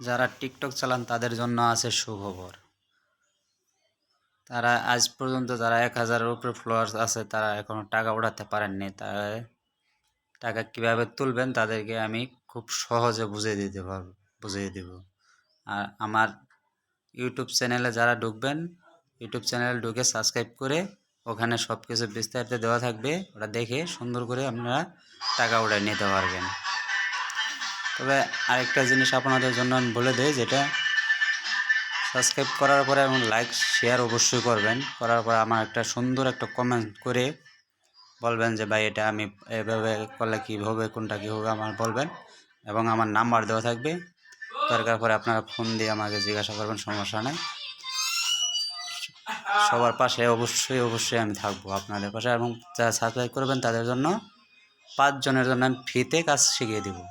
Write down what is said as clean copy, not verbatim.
যারা টিকটক চালান তাদের জন্য আছে সুখবর। তারা আজ পর্যন্ত যারা 1000-এর উপরে ফলোয়ার্স আছে তারা এখনও টাকা উঠাতে পারেননি। তারা টাকা কিভাবে তুলবেন তাদেরকে আমি খুব সহজে বুঝিয়ে দেব। আর আমার ইউটিউব চ্যানেলে যারা ঢুকবেন, ইউটিউব চ্যানেলে ঢুকে সাবস্ক্রাইব করে ওখানে সব কিছু বিস্তারিত দেওয়া থাকবে, ওটা দেখে সুন্দর করে আপনারা টাকা উঠায় নিতে পারবেন। তবে আরেকটা জিনিস আপনাদের জন্য আমি বলে দিই, যেটা সাবস্ক্রাইব করার পরে এবং লাইক শেয়ার অবশ্যই করবেন। করার পরে আমার একটা সুন্দর একটা কমেন্ট করে বলবেন যে ভাই এটা আমি এভাবে করলে কী হবে, কোনটা কী হবে আমার বলবেন, এবং আমার নাম্বার দেওয়া থাকবে। দরকার পরে আপনারা ফোন দিয়ে আমাকে জিজ্ঞাসা করবেন, সমস্যা নেই। সবার পাশে অবশ্যই আমি থাকবো, আপনাদের পাশে। এবং যারা সাবস্ক্রাইব করবেন তাদের জন্য 5 জনের জন্য আমি ফ্রিতে কাজ শিখিয়ে দেবো।